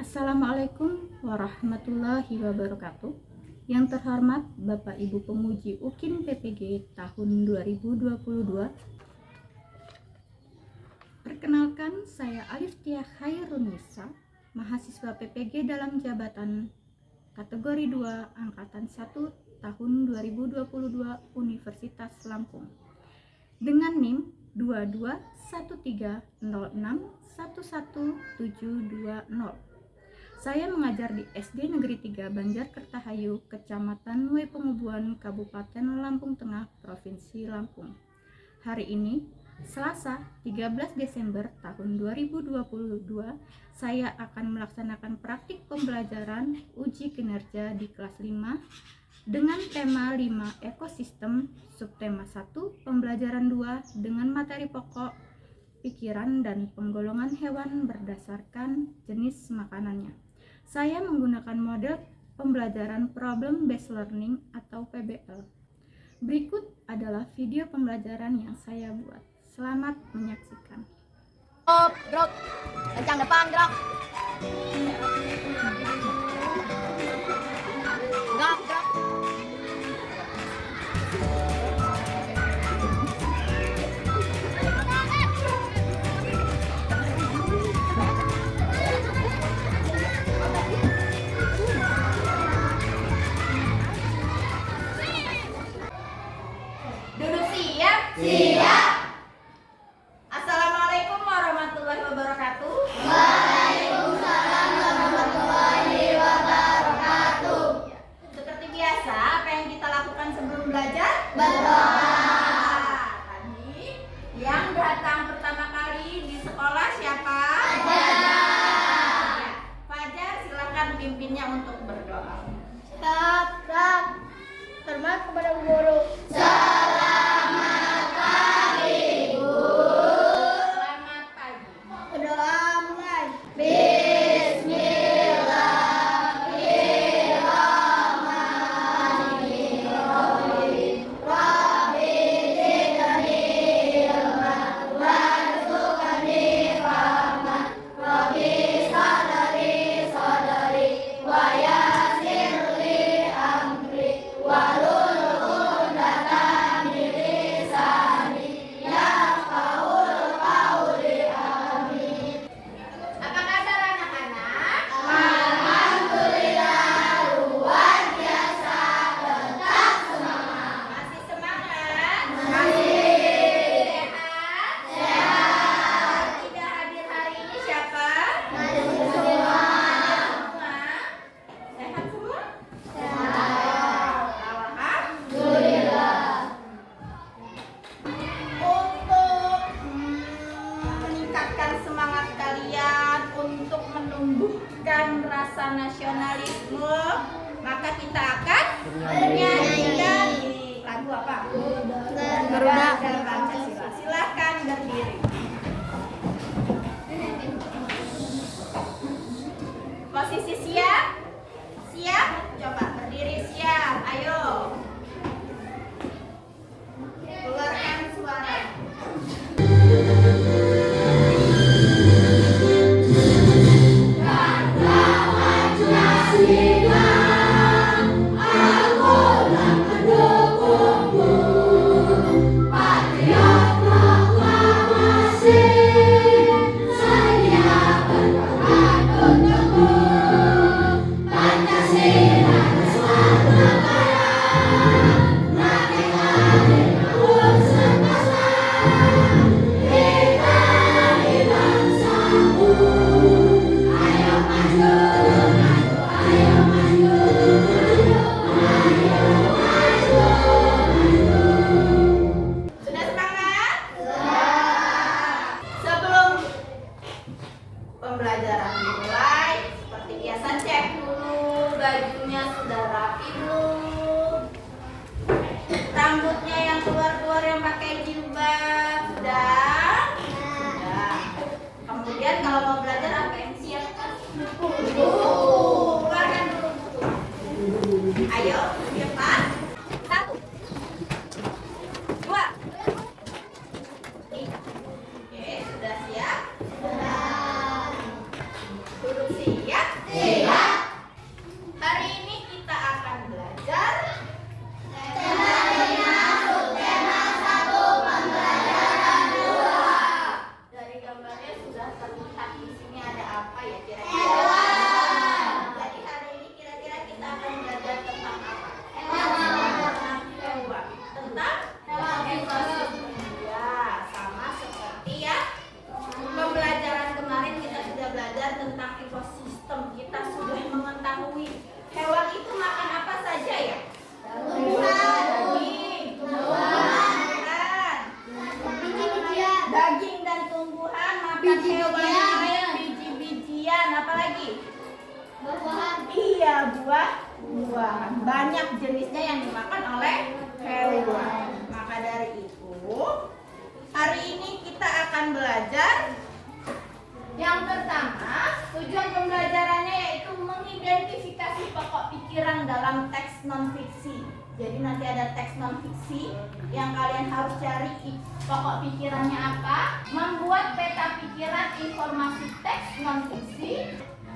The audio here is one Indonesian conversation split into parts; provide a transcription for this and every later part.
Assalamualaikum warahmatullahi wabarakatuh. Yang terhormat Bapak Ibu Pemuji UKIN PPG tahun 2022. Perkenalkan, saya Aliftiah Khairunisa, mahasiswa PPG dalam jabatan kategori 2 angkatan 1 tahun 2022 Universitas Lampung. Dengan NIM 221306111720. Saya mengajar di SD Negeri 3 Banjarkertahayu, Kecamatan Nue Pengubuan, Kabupaten Lampung Tengah, Provinsi Lampung. Hari ini, Selasa 13 Desember tahun 2022, saya akan melaksanakan praktik pembelajaran uji kinerja di kelas 5 dengan tema 5 ekosistem, subtema 1 pembelajaran 2 dengan materi pokok pikiran dan penggolongan hewan berdasarkan jenis makanannya. Saya menggunakan model pembelajaran Problem Based Learning atau PBL. Berikut adalah video pembelajaran yang saya buat. Selamat menyaksikan. Gerak, kencang depan, gerak. Gerak. Duduk siap? Siap. Assalamualaikum warahmatullahi wabarakatuh. Waalaikumsalam warahmatullahi wabarakatuh. Seperti biasa, apa yang kita lakukan sebelum belajar? Berdoa. Tadi yang datang pertama kali di sekolah siapa? Fajar. Fajar, silakan pimpinnya untuk berdoa. Stop. Hormat kepada guru. Selamat pagi, Bu. Selamat pagi. Berdoa mulai. Bismillahirrahmanirrahim. Rabbi zidni ilman warzuqni fahman. Rabbi sadari wa yassir li amri wahlul 'uqdatam min lisani yafqahul qawli. Amin. Apa kabar anak-anak? Alhamdulillah luar biasa, tetap semangat. Masih semangat? Masih. Sehat? Tidak hadir hari ini siapa? Semua. Semua? Sehat semua? Alhamdulillah. Untuk meningkatkan semangat kalian, untuk menumbuhkan rasa nasionalisme, maka kita akan menyanyikan lagu apa? Garuda. Dan Pancasila. Silahkan berdiri. Posisi siap? Siap? Coba berdiri siap. Ayo. Keluarkan suara. Sudah semangat? Sebelum pembelajaran dimulai, seperti biasa cek dulu bajunya sudah rapi belum, rambutnya yang keluar-keluar yang pakai jilbab sudah. Kemudian kalau mau belajar apa yang siapkan? Buku. Keluarkan dulu buku. Ayo, cepat. 1, 2, 3. Oke, sudah siap? Duduk siap. buah-buahan. Banyak jenisnya yang dimakan oleh hewan. Maka dari itu, hari ini kita akan belajar yang pertama. Tujuan pembelajarannya yaitu mengidentifikasi pokok pikiran dalam teks non-fiksi. Jadi nanti ada teks non-fiksi yang kalian harus cari pokok pikirannya apa. Membuat peta pikiran informasi teks non-fiksi.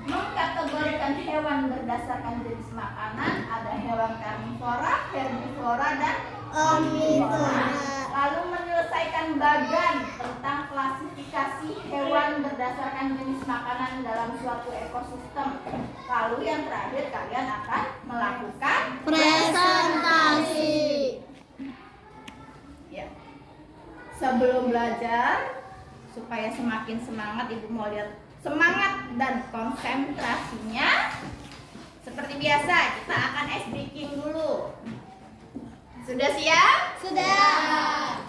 Mengkategorikan hewan berdasarkan jenis makanan. Ada hewan karnivora, herbivora, dan omnivora. Lalu menyelesaikan bagan tentang klasifikasi hewan berdasarkan jenis makanan dalam suatu ekosistem. Lalu yang terakhir kalian akan melakukan Presentasi. ya. Sebelum belajar, supaya semakin semangat, Ibu mau lihat semangat dan konsentrasinya. Seperti biasa, kita akan ice breaking dulu. Sudah siap? Sudah.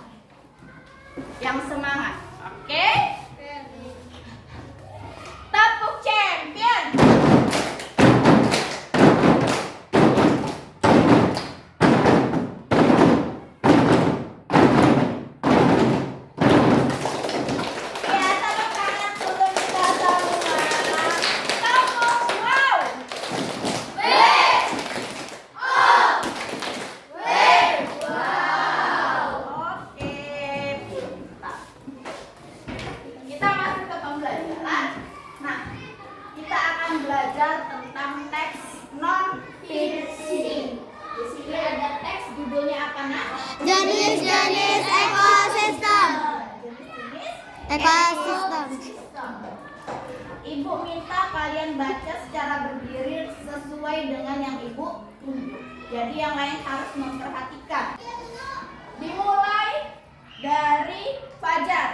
Yang semangat, oke? Tepuk champion. Ya, tepuk tangan dulu kita semua. Tepuk, wow. Oke, pintar. Kita masuk ke pembelajaran. Nah, kita akan belajar tentang teks non-fiksi. Di sini ada teks, judulnya apa, Nak? Jenis-jenis ekosistem. Jenis-jenis Ekosistem. Ibu minta kalian baca secara berdiri sesuai dengan yang Ibu tunjuk. Jadi yang lain harus memperhatikan. Dimulai dari Fajar.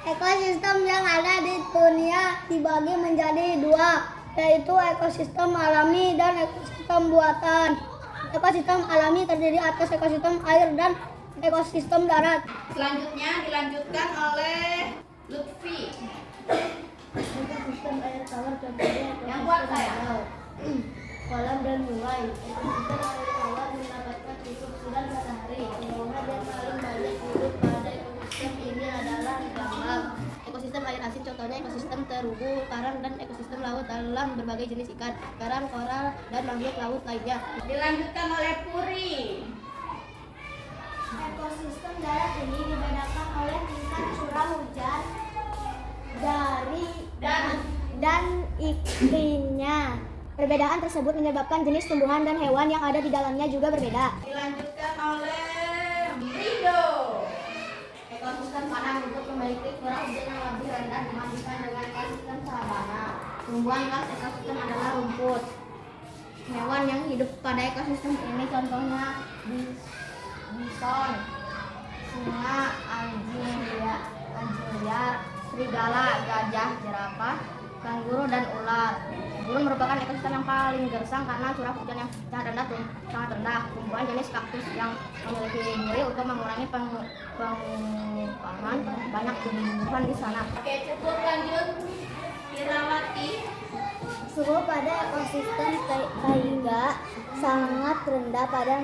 Ekosistem yang ada di dunia dibagi menjadi dua, yaitu ekosistem alami dan ekosistem buatan. Ekosistem alami terdiri atas ekosistem air dan ekosistem darat. Selanjutnya dilanjutkan oleh Lutfi. Ekosistem air tawar contohnya Yang buat saya. kolam dan sungai. Ekosistem air tawar mendapatkan cukup sinar matahari. Sehingga dia paling banyak hidup pada ekosistem ini adalah gambang. Ekosistem air asin contohnya ekosistem terumbu karang dan ekosistem laut dalam berbagai jenis ikan, karang, koral, dan makhluk laut lainnya. Dilanjutkan oleh Puri. Ekosistem darat ini dibedakan oleh tingkat curah hujan dan iklimnya. Perbedaan tersebut menyebabkan jenis tumbuhan dan hewan yang ada di dalamnya juga berbeda. Dilanjutkan oleh Rido. Ekosistem padang untuk memiliki curah hujan yang lebih rendah dibandingkan dengan ekosistem sabana. Tumbuhan khas ekosistem adalah rumput. Hewan yang hidup pada ekosistem ini contohnya bison, singa, anjing liar, serigala, gajah, jerapah, kanguru, dan ular. Burung merupakan ekosistem yang paling gersang karena curah hujan yang sangat rendah. Tumbuhan jenis kaktus yang memiliki nyeri untuk mengurangi pengumpahan banyak tumbuhan di sana. Oke, cukup, lanjut. Irawati. Suhu pada ekosistem taiga sangat rendah pada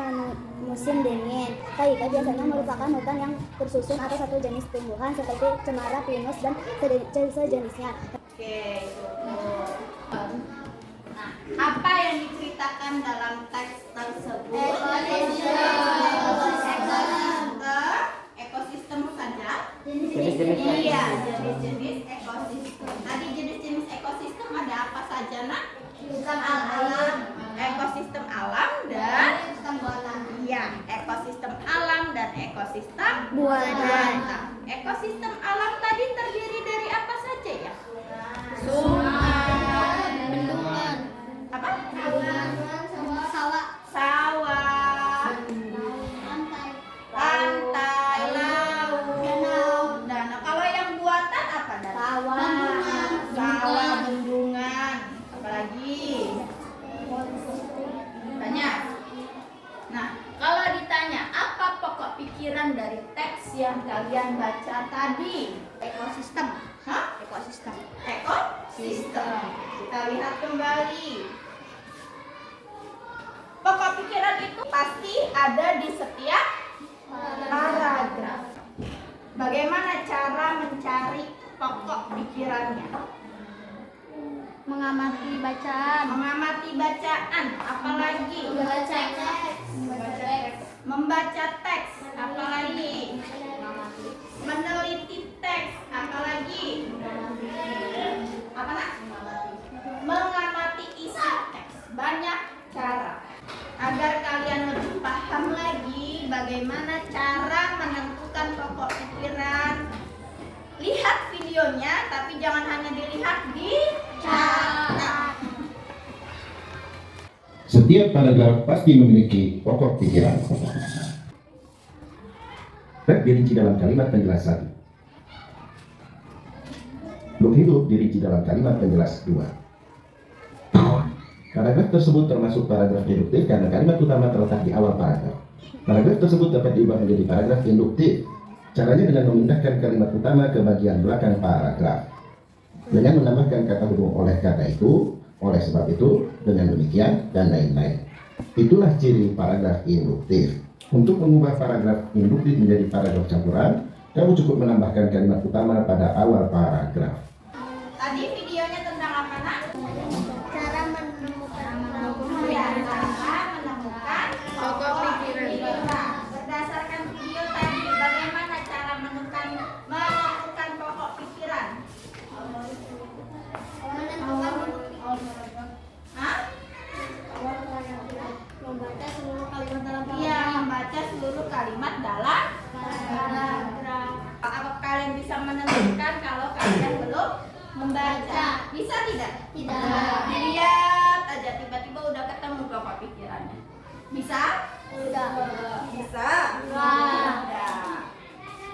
musim dingin. Taiga biasanya merupakan hutan yang tersusun atas satu jenis tumbuhan seperti cemara, pinus, dan sejenisnya. Oke, cukup. Nah, apa yang diceritakan dalam teks tersebut? Ekosistem saja. Jenis-jenis Iya, jenis-jenis ekosistem. Tadi jenis-jenis ekosistem ada apa saja, Nak? Bukan alam. Ekosistem alam dan buatan. iya, ekosistem alam dan ekosistem Buatan. Ekosistem alam tadi terdiri dari apa saja ya? Bendungan. Apa? Sawah. Sawah, pantai, laut, danau. Kalau yang buatan apa? Sawah, bendungan, apalagi? Banyak. Nah, kalau ditanya apa pokok pikiran dari teks yang kalian baca tadi? Ekosistem. Hah? Ekosistem. Ekosistem. Kita lihat kembali. Pokok pikiran itu pasti ada di setiap paragraf. Bagaimana cara mencari pokok pikirannya? Mengamati bacaan. Mengamati bacaan, apalagi? Membaca teks. Membaca teks, apalagi? Meneliti teks, apalagi? Apa nak? Mengamati isi teks. Banyak cara. Agar kalian lebih paham lagi bagaimana cara menentukan pokok pikiran. Lihat videonya, tapi jangan hanya dilihat, dicatat. Setiap paragraf pasti memiliki pokok pikiran. Dirinci dalam kalimat penjelas 1. Belum hidup dirinci dalam kalimat penjelas 2. Paragraf tersebut termasuk paragraf deduktif karena kalimat utama terletak di awal paragraf. Paragraf tersebut dapat diubah menjadi paragraf induktif. Caranya dengan memindahkan kalimat utama ke bagian belakang paragraf. Dengan menambahkan kata hubung oleh kata itu, oleh sebab itu, dengan demikian, dan lain-lain. Itulah ciri paragraf induktif. Untuk mengubah paragraf induktif menjadi paragraf campuran, kamu cukup menambahkan kalimat utama pada awal paragraf. Tadi videonya tentang apa nak? Cara menemukan Pokok pikiran. Berdasarkan video tadi, bagaimana cara menemukan pokok pikiran? Hah? Membaca seluruh kalimat dalam Iya, membaca seluruh kalimat dalam paragraf. Apa kalian bisa menentukan kalau kalian belum membaca? Bisa tidak? Tidak. Dilihat aja tiba-tiba udah ketemu pokok pikirannya. Bisa? Udah. Bisa? Udah. Udah.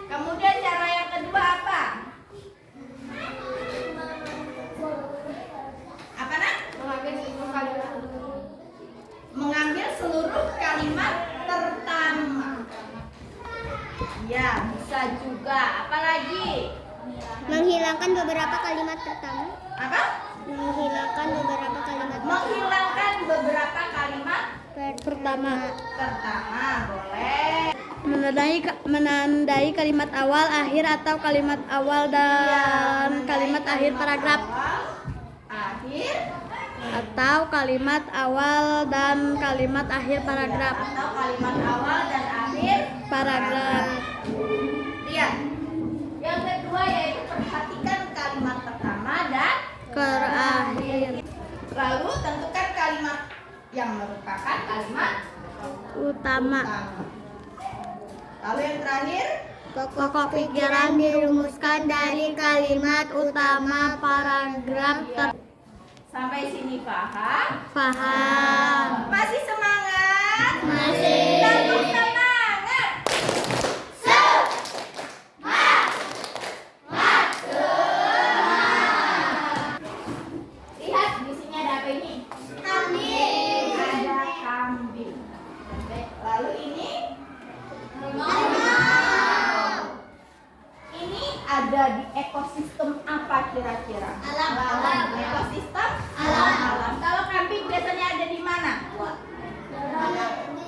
Kemudian cara yang kedua apa? Apa nak? Mengambil seluruh kalimat pertama. Ya, bisa juga. Apalagi? Menghilangkan beberapa kalimat pertama. Apa? Menghilangkan beberapa kalimat Menghilangkan beberapa kalimat pertama. pertama. Boleh. Menandai kalimat awal, akhir atau kalimat awal dan kalimat akhir paragraf. Awal, akhir, Atau kalimat awal dan kalimat akhir paragraf. atau kalimat awal dan akhir Paragraf. Lihat. Yang kedua yaitu perhatikan kalimat pertama dan Terakhir. lalu tentukan kalimat yang merupakan kalimat Utama. utama. Lalu yang terakhir, Pokok pikiran dirumuskan dari kalimat utama paragraf. sampai sini paham? Paham. Masih semangat? Masih. Tepuk semangat. Lihat di sini ada apa ini? Kambing. Ada kambing. Lalu ini? Ini ada di ekosistem apa kira-kira? Alam. Ekosistem Alam. Kalau kambing biasanya ada di mana?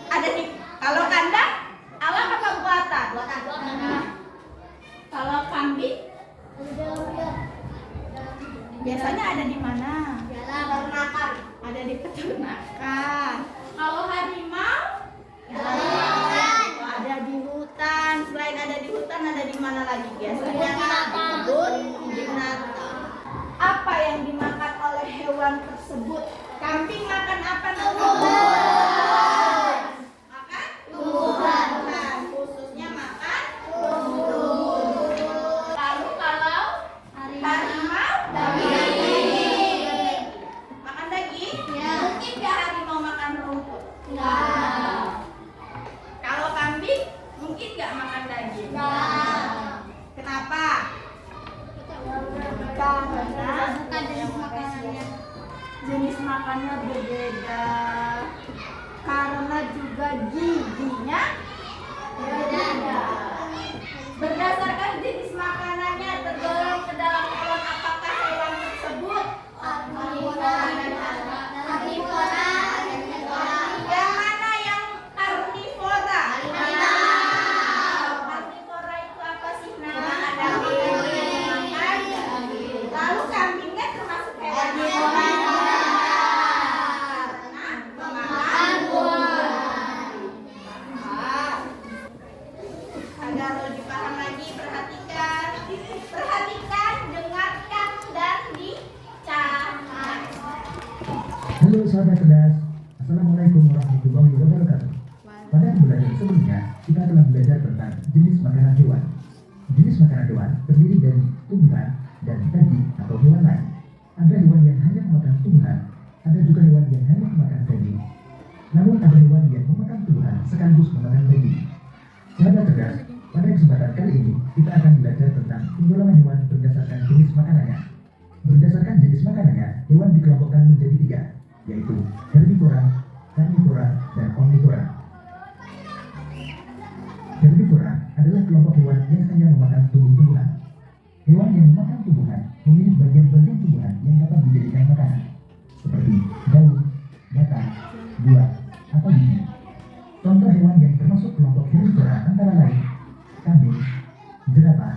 Ada di kalau kandang alam apa buatan? Kalau kambing biasanya ada di mana? Peternakan. Ada di peternakan. Kalau harimau Peternakan. ada di hutan. Selain ada di hutan ada di mana lagi biasanya? Binatang. Di kebun binatang. Apa yang dimakan oleh hewan tersebut? Kambing makan apa? Tumbuhan. Makan? Tumbuhan. Tumbuhan. Khususnya makan tumbuhan. Lalu kalau harimau daging. Makan daging? Ya. Mungkin nggak harimau makan rumput? Enggak. Kalau kambing mungkin nggak makan daging? Kenapa? Karena jenis makannya berbeda. Karena juga giginya berbeda. Berdasarkan jenis makanannya tergolong ke dalam hewan apakah hewan tersebut? Yang Halo sahabat cerdas, Assalamualaikum warahmatullahi wabarakatuh. Pada pembelajaran sebelumnya, kita telah belajar tentang jenis makanan hewan. Jenis makanan hewan terdiri dari tumbuhan dan daging atau hewan lain. Ada hewan yang hanya memakan tumbuhan, ada juga hewan yang hanya memakan daging. Namun ada hewan yang memakan tumbuhan sekaligus memakan daging. Sahabat cerdas, pada kesempatan kali ini kita akan belajar tentang penggolongan hewan berdasarkan jenis makanannya. Berdasarkan jenis makanannya, hewan dikelompokkan menjadi 3, yaitu herbivora, karnivora, dan omnivora. Herbivora adalah kelompok hewan yang hanya memakan tumbuh-tumbuhan. Hewan yang memakan tumbuhan memilih bagian-bagian tumbuhan yang dapat dijadikan makanan, seperti daun, batang, buah, atau biji. Contoh hewan yang termasuk kelompok herbivora antara lain kambing, jerapah,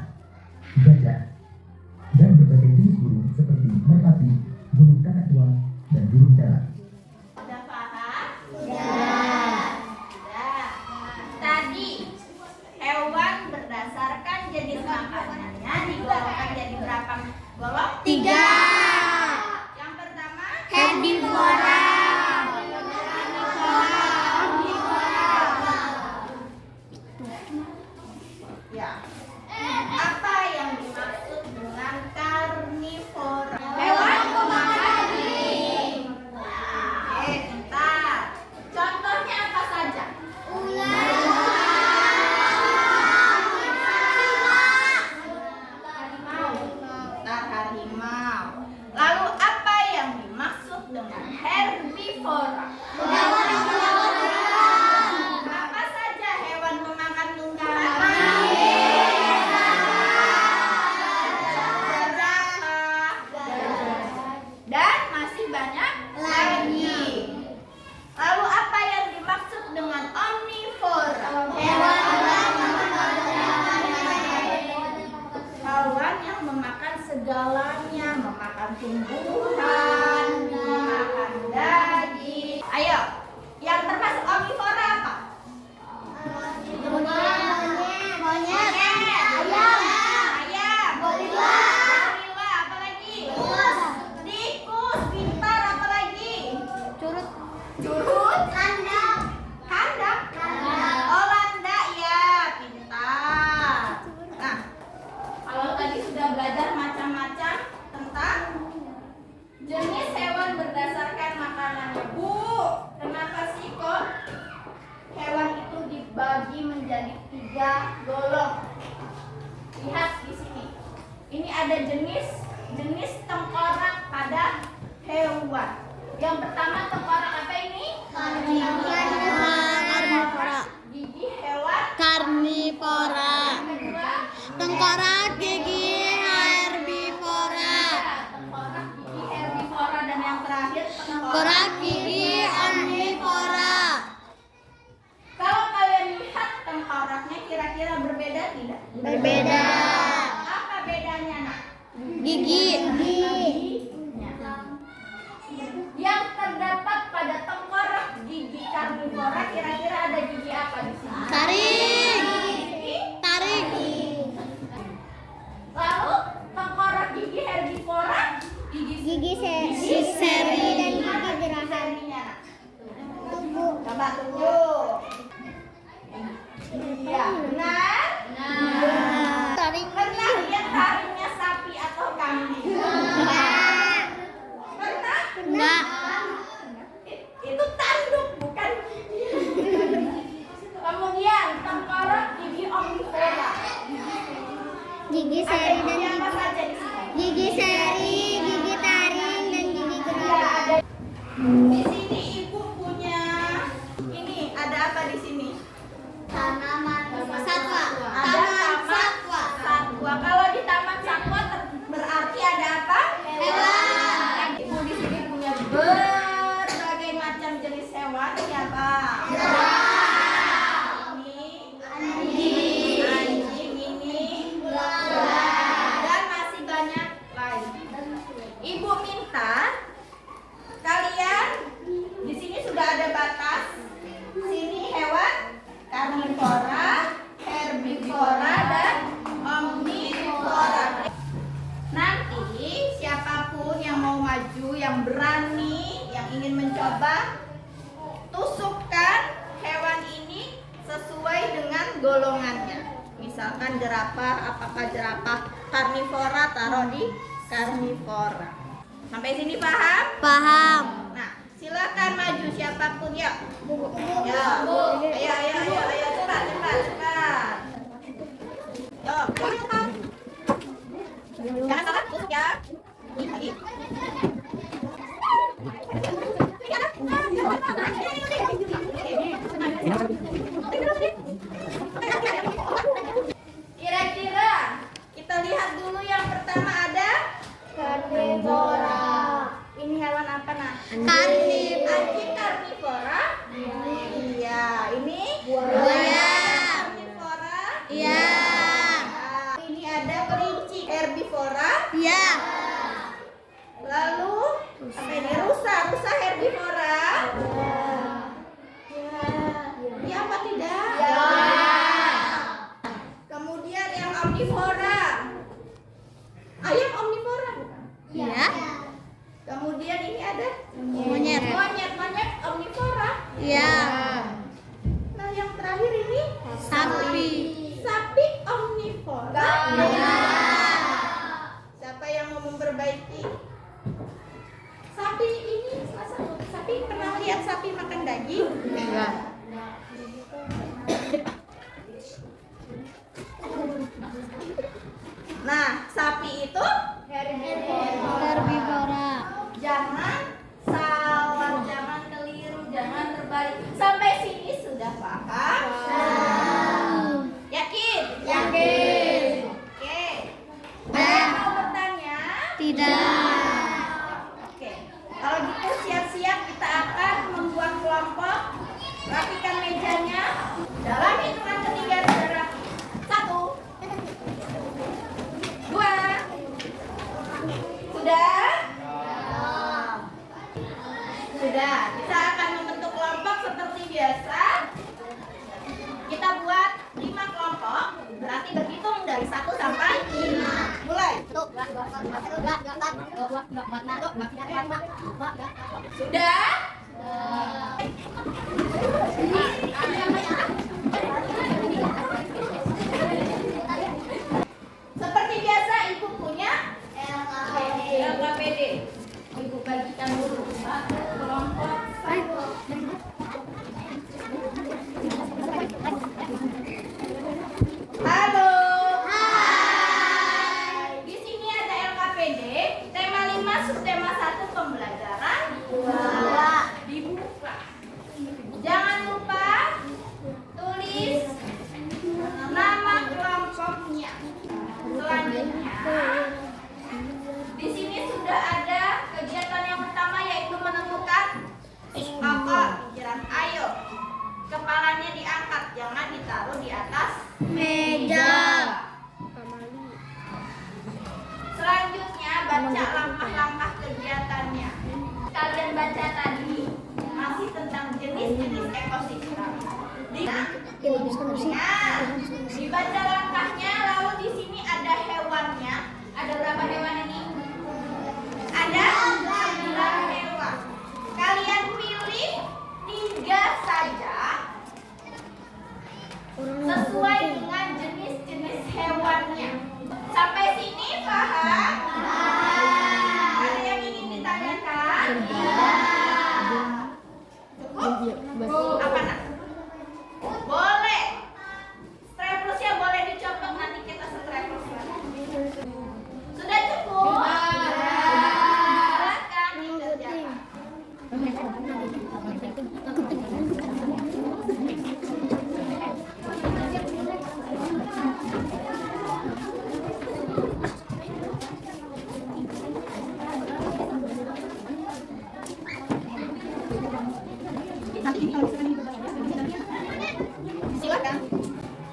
gajah, dan berbagai jenis burung seperti merpati, burung kakak tua, dan burung jalak. Sudah paham? Sudah. Tadi hewan berdasarkan jenis makanannya digolongkan jadi berapa golong? 3. Yang pertama Herbivora. ya. Apa yang dimaksud dengan karnivora? Hewan pemakan daging. Pintar. Contohnya apa saja? Harimau. Lalu apa yang dimaksud dengan herbivora? Apa saja hewan memakan tumbuhan? Dan masih banyak lagi. Lalu apa yang dimaksud dengan omnivora? Hewan yang memakan segalanya, memakan tumbuhan, memakan daging. Ayo, yang termasuk omnivora apa? Monyet. Ayam, gorila, apa lagi? Tikus, pintar, apa lagi? Curut. Kandang. Oh, landak, ya, pintar. Nah, kalau tadi sudah belajar macam-macam tentang jenis hewan berdasarkan makanannya. Bu, kenapa sih kok hewan itu dibagi menjadi 3 golong? Lihat di sini. Ini ada jenis tengkorak pada hewan. Yang pertama tengkorak apa ini? Gigi hewan. Karnivora. Yang kedua, Tengkorak gigi herbivora. tengkorak gigi herbivora, dan yang terakhir Tengkorak gigi omnivora. Kalau kalian lihat tengkoraknya kira-kira berbeda tidak? Berbeda. Apa bedanya, Nak? Gigi. Yang terdapat pada tengkorak gigi karnivora kira-kira ada gigi apa di sini? Taring. Gigi. Taring. Lalu tengkorak gigi herbivora, Gigi seri dan gigi geraham. serinya, Nak. Coba tunggu. Ya, benar? Taring. Pernah lihat taringnya sapi atau kambing? Pernah? Enggak. Itu tanduk, bukan gigi. Kemudian tengkorak gigi omnivora. Gigi Ada seri dan gigi apa gigi. saja di sini? Gigi seri, gigi taring, dan gigi Ya, geraham. ada. Di sini ibu punya ini, ada apa di sini? Tanaman satwa. Ada taman satwa. Kalau di taman satwa berarti ada apa? Hewan. Ibu di sini punya berbagai macam jenis hewan. Siapa? Ini anjing, ini dan masih banyak lain. Ibu minta kalian, di sini sudah ada batas. Sini hewan karnivora, herbivora, dan omnivora. Nanti siapapun yang mau maju, yang berani, yang ingin mencoba, tusukkan hewan ini sesuai dengan golongannya. Misalkan jerapah, apakah jerapah karnivora, taruh di karnivora. Sampai sini paham? Paham. Nah, silakan maju siapapun ya. Ya, ayo, cepat. Yo, jangan salah, tusuk ya. Lagi. Kira-kira kita lihat dulu yang pertama ada Karnivora. ini hewan apa nah? Anjing. Anjing karnivora? Iya, ini Buaya. karnivora? Iya. Nah, ini ada kelinci herbivora. Iya. Lalu apa ini? Rusa herbivora? Ya apa tidak? Ya. Kemudian yang omnivora. Ayam omnivora bukan? Iya. Kemudian ini ada Monyet. Monyet omnivora. Iya. Nah, yang terakhir ini Sapi. sapi omnivora. Iya. Siapa yang mau memperbaiki? Sapi ini salah satu. Sapi pernah lihat sapi makan daging? Enggak. Nah, sapi itu Herbivora. jangan salah, jangan keliru, jangan terbalik. Sampai sini sudah paham? Yakin? Yakin. Oke. Ada yang mau bertanya? Tidak. Oke. Kalau gitu siap-siap kita akan membuat kelompok. Rapikan mejanya. Dalam hitungan ketiga saudara. 1, 2. Sudah. Kita akan membentuk kelompok seperti biasa. Kita buat 5 kelompok. Berarti berhitung dari 1 sampai 5. Mulai. Sudah? Seperti biasa ibu punya LKPD. Ibu bagikan dulu satu kelompok. Halo. Hai. Di sini ada LKPD. Tema 5 subtema 1 pembelajaran. Dibuka. Jangan lupa tulis nama kelompoknya. Selanjutnya, di sini sudah ada kegiatan yang pertama yaitu menemukan pokok pikiran. Ayo, kepalanya diangkat, jangan ditaruh di atas Meja. Selanjutnya baca langkah-langkah kegiatannya. Kalian baca tadi masih tentang jenis-jenis ekosistem. Dibaca langkahnya, lalu di sini ada hewannya. Ada berapa hewan ini? Ada 9 hewan. Kalian pilih 3 saja sesuai dengan jenis-jenis hewannya. Sampai sini paham? Ada yang ingin ditanyakan? Cukup? Apa nak? Boleh. Straplusnya boleh dicopot, nanti kita straplus lagi. Sudah cukup? Silakan dikerjakan. Silakan.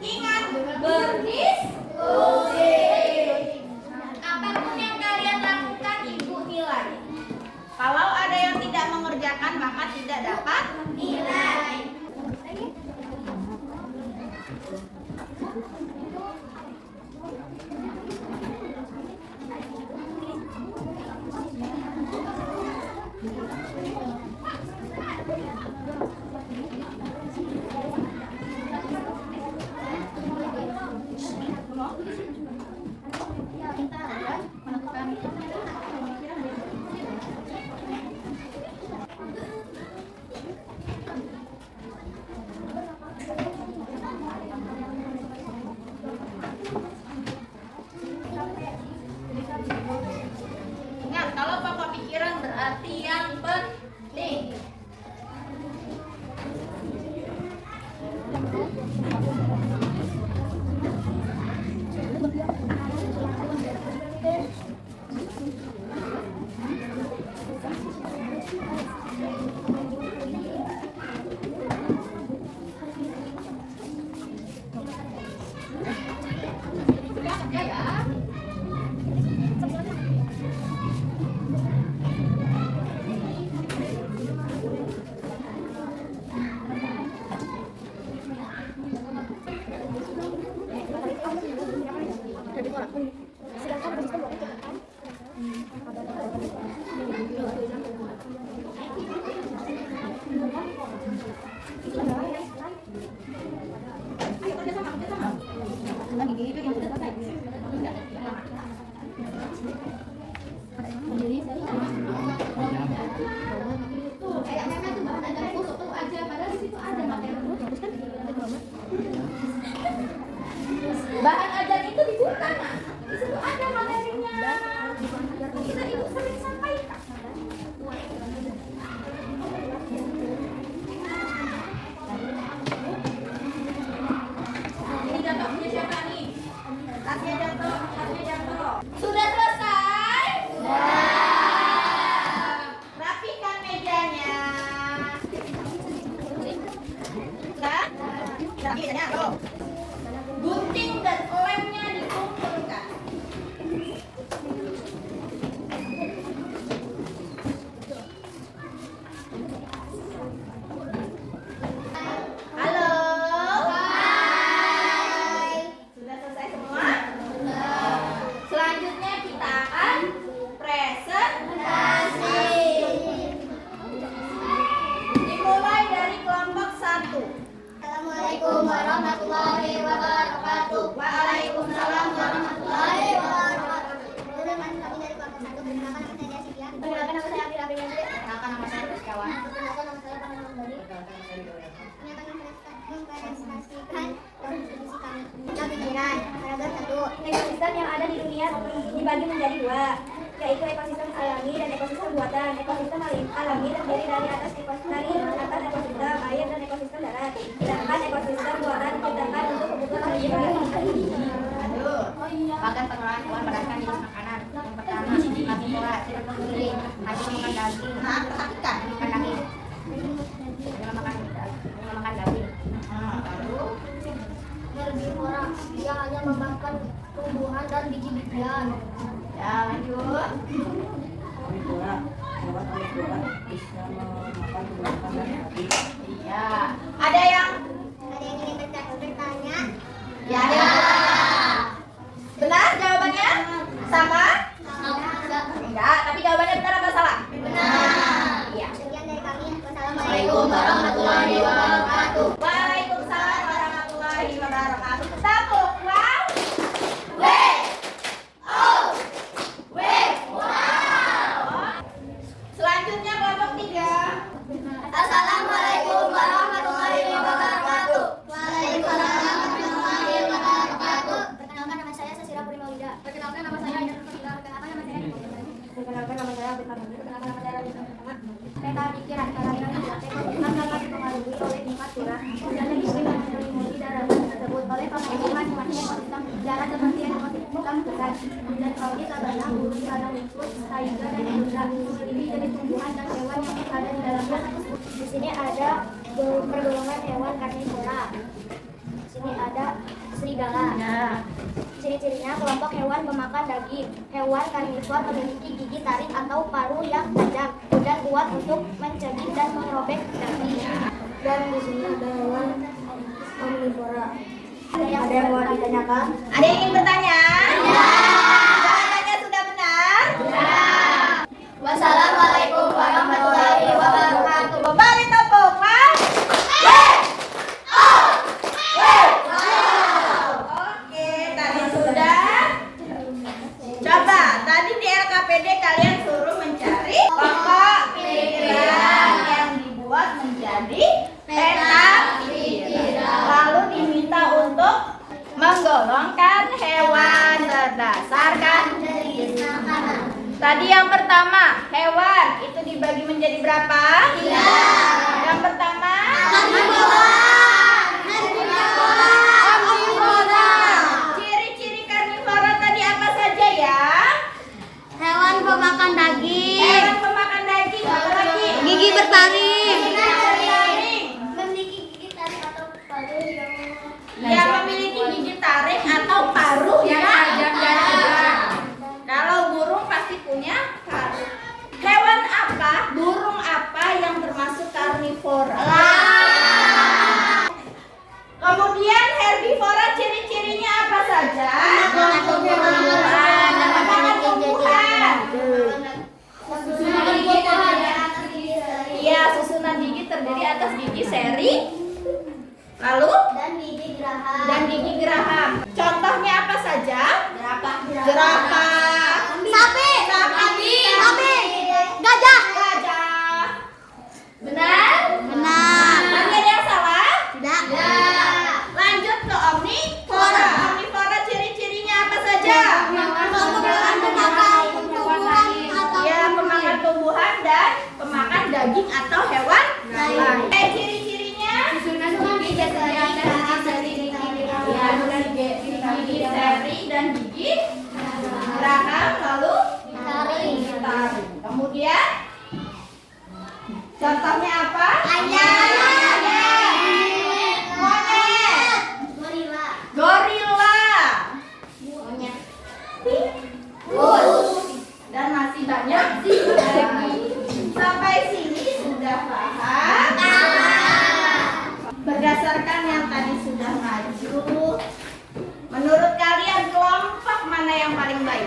Ingat berdiskusi. Apapun yang kalian lakukan ibu nilai. Kalau ada yang tidak mengerjakan maka tidak dapat nilai. lagi misalnya, tuh. Gunting dan lemnya dikumpulkan. Halo. Hai. Sudah selesai semua? Selanjutnya kita akan presentasi. Dimulai dari kelompok 1. Assalamualaikum warahmatullahi wabarakatuh. Waalaikumsalam warahmatullahi wabarakatuh. Kami dari kelompok 1. Perkenalkan nama saya Sylvia. Perkenalkan nama saya Abdi Rabi Nazri. Perkenalkan nama saya Rizkawan. Perkenalkan nama saya Pangeran Bali. Kami akan mempresentasikan kontribusi kami. Tentang pikiran. Paragraf 1. Ekosistem yang ada di dunia dibagi menjadi dua, yaitu ekosistem alami dan ekosistem buatan. Ekosistem alami terdiri dari atas ekosistem air dan ekosistem darat. Sedangkan ekosistem buatan diciptakan untuk kebutuhan manusia. Bagan pengelolaan hewan berdasarkan jenis makanan. Yang pertama, karnivora, tidak menggiling, hanya makan daging. Perhatikan, makan daging. Jangan makan daging. Lalu, Herbivora, dia hanya memakan tumbuhan dan biji-bijian. ya lanjut. Iya. Ada yang? Ada yang ingin bertanya? Ya. Benar jawabannya? Sama? Enggak, tapi jawabannya benar apa salah? Benar. Iya. Sekian dari kami. Wassalamualaikum warahmatullahi wabarakatuh. Waalaikumsalam warahmatullahi wabarakatuh. Tepuk. Wow. Selanjutnya kelompok 3. Assalamualaikum warahmatullahi wabarakatuh. Waalaikumsalam warahmatullahi wabarakatuh. Perkenalkan nama saya Sasira Puri Maulida. Perkenalkan nama saya Aidan Nurfila. Perkenalkan nama saya Perkenalkan nama saya Abid Hamdi. Perkenalkan nama saya Radit Muhammad. Peta pikiran ekosistem dapat dipengaruhi oleh tingkat curah dan ekosistem yang menyelimuti daratan tersebut oleh pengalaman masing-masing ekosistem darat seperti ekosistem besar dan audit sabana, bulu, alam lingkut, taiga dan endura memiliki jenis tumbuhan dan hewan yang ada di dalamnya. Di sini ada pergolongan hewan karnivora. Di sini ada serigala. Ciri-cirinya kelompok hewan pemakan daging. Hewan karnivor memiliki gigi taring atau paruh yang tajam dan kuat untuk mencegik dan merobek daging. Dan di sini ada hewan omnivora. Ada yang mau ditanyakan? Ada yang ingin bertanya? Ya. Jawabannya sudah benar? Ya. Wassalamualaikum warahmatullahi wabarakatuh. Kembali tepuk. Oke, tadi sudah. Coba, tadi di LKPD kalian suruh mencari pokok pikiran yang dibuat menjadi peta pikiran. Lalu diminta untuk menggolongkan hewan berdasarkan jenis makanan. Tadi yang pertama, hewan itu dibagi menjadi berapa? 3. Yang pertama, karnivora. Ciri-ciri karnivora tadi apa saja ya? Hewan pemakan daging. Hewan pemakan daging, apa lagi? Gigi bertaring. Memiliki Memiliki gigi taring atau paruh yang yang memiliki gigi taring atau paruh yang tajam dan lebar. Kalau burung pasti punya paruh. Hewan apa? Burung apa yang termasuk karnivora? Kemudian herbivora ciri-cirinya apa saja? Makan tumbuhan. Makan tumbuhan. Iya, susunan gigi terdiri atas gigi seri, lalu Dan gigi geraham. dan gigi geraham. Contohnya apa saja? Jerapah. Sapi. Sapi. Gajah. Gajah. Benar? Benar. Masih ada yang salah? Tidak. Lanjut ke omnivora. Omnivora ciri-cirinya apa saja? Ya, pemakan tumbuhan dan pemakan daging atau hewan lain. Ciri-cirinya? Susunan gigi biasanya dari gigi Gigi seri dan gigi geraham, lalu taring. taring. Kemudian contohnya apa? Ayam. Monet. Sampai sini sudah paham? Berdasarkan yang tadi sudah maju, menurut kalian kelompok mana yang paling baik?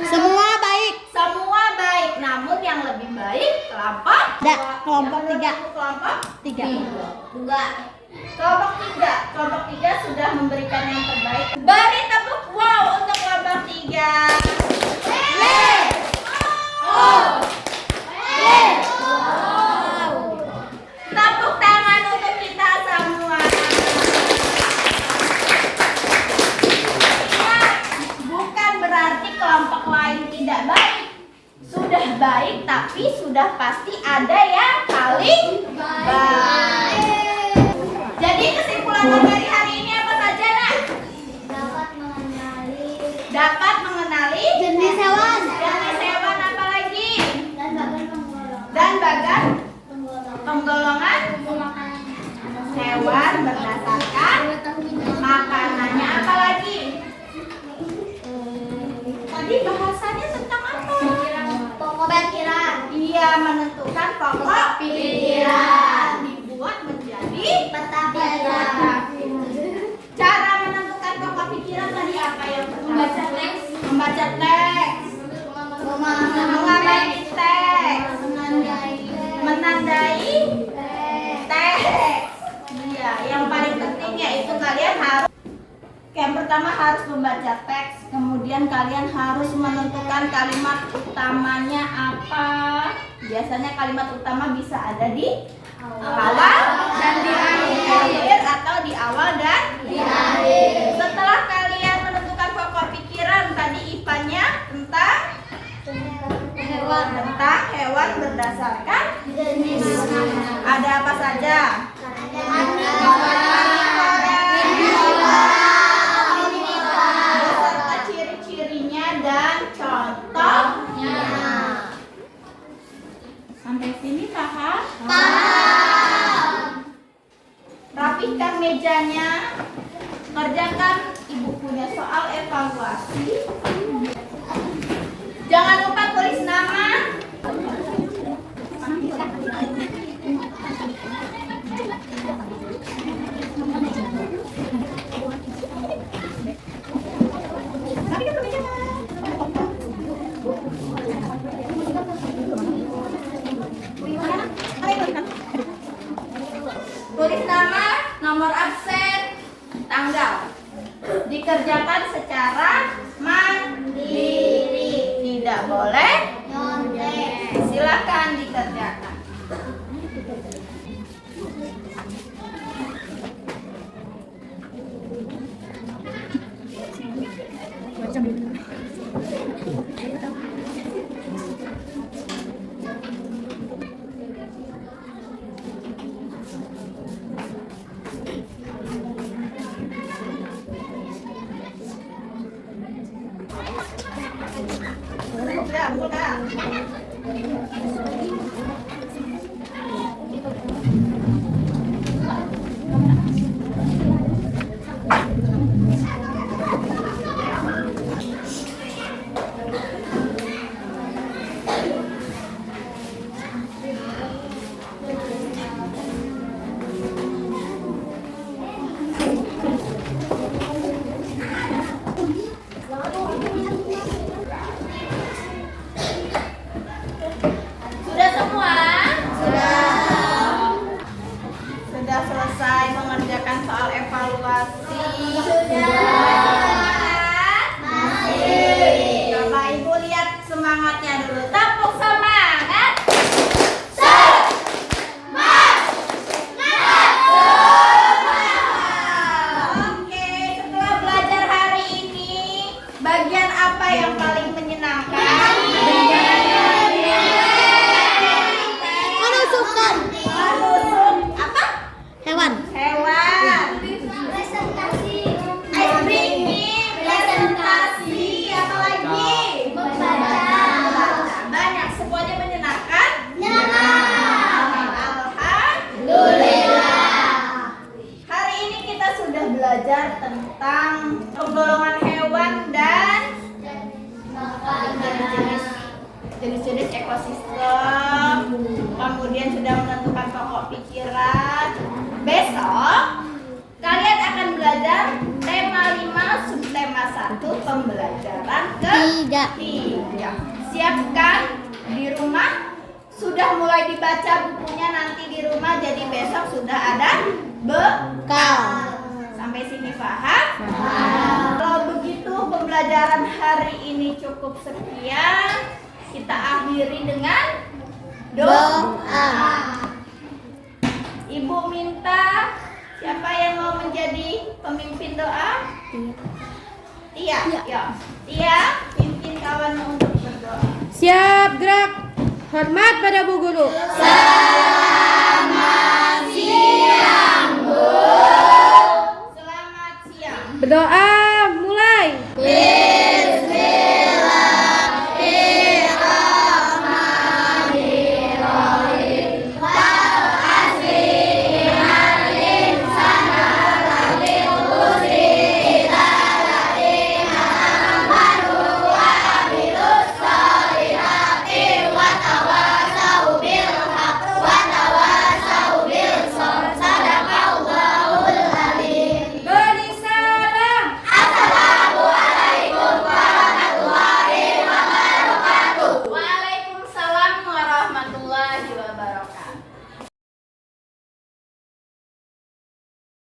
Semua baik. Semua baik, namun yang lebih baik kelompok Kelompok yang 3. menurut kelompok 3. kelompok tiga sudah memberikan yang terbaik. Beri tepuk wow untuk kelompok 3. Tepuk tangan untuk kita semua. Ingat, bukan berarti kelompok lain tidak baik. Sudah baik, tapi sudah pasti ada yang paling baik. Jadi kesimpulan materi hari ini apa saja, Nak? Dapat mengenali Jenis hewan. jenis hewan apa lagi? Dan bagan penggolongan hewan berdasarkan makanannya. Apa lagi? Tadi bahasanya tentang apa? Pokok pikiran. Iya, menentukan pokok pikiran. Dibuat menjadi Peta pikiran. cara menentukan pokok pikiran tadi apa yang pertama? Membaca teks, mengamati teks, menandai teks. Iya, yang paling penting yaitu kalian harus yang pertama harus membaca teks, kemudian kalian harus menentukan kalimat utamanya apa. Biasanya kalimat utama bisa ada di awal dan di akhir atau di awal dan di akhir. Setelah kalian menentukan pokok pikiran tadi IPA-nya tentang hewan berdasarkan ada apa saja? Beserta ciri-cirinya dan contohnya. Sampai sini paham? Rapihkan mejanya. Kerjakan ibu punya soal evaluasi. Jangan lupa tulis nama. Tulis nama, nomor absen, tanggal. Dikerjakan secara mandiri. Tidak boleh nyontek. Silakan dikerjakan. kemudian sudah menentukan pokok pikiran. Besok kalian akan belajar tema 5 subtema 1 pembelajaran ketiga. Siapkan di rumah, sudah mulai dibaca bukunya nanti di rumah, jadi besok sudah ada bekal. Sampai sini paham? Kalau begitu pembelajaran hari ini cukup sekian. Kita akhiri dengan doa. Ibu minta siapa yang mau menjadi pemimpin doa? Tia. Tia, pimpin kawanmu untuk berdoa. Siap, gerak. Hormat pada Bu Guru. Selamat siang, Bu. Selamat siang. Berdoa